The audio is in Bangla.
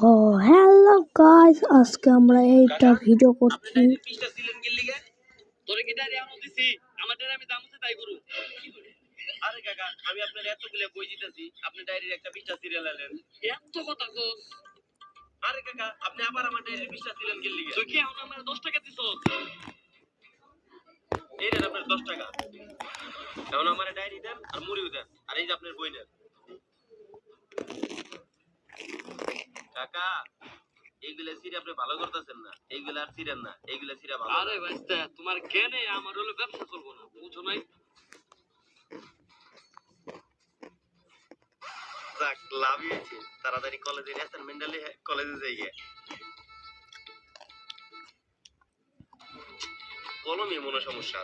ও হ্যালো গাইস, আজকে আমরা এইটা ভিডিও করছি। আরে কাকা, আমি আপনার এতগুলো বই দিতেছি, আপনি ডায়েরির একটা পৃষ্ঠা সিরিয়াল আনেন। এত কথা কস? আরে কাকা, আপনি আবার আমার ডায়েরির পৃষ্ঠা সিরিয়াল গেলি তুই কি এখন আমার 10 টাকা দিছ? এই নেন আপনার 10 টাকা। এখন আমার ডায়েরি দেন আর মুড়িও দেন, আর এই যে আপনার বই নেন। কাকা, এইগুলা সিরি আপনি ভালো করতেছেন না, এইগুলা আর সিরেন না, এইগুলা সিরা ভালো। আরে ভাইস্তা, তোমার জ্ঞানে আমার হলো ব্যবসা করবো না, বুঝো নাই? যাক, লাভই হয়েছে। তাড়াতাড়ি কলেজে অ্যাসাইনমেন্ট দিলে কলেজে যাই গে। কলমে মনে সমস্যা।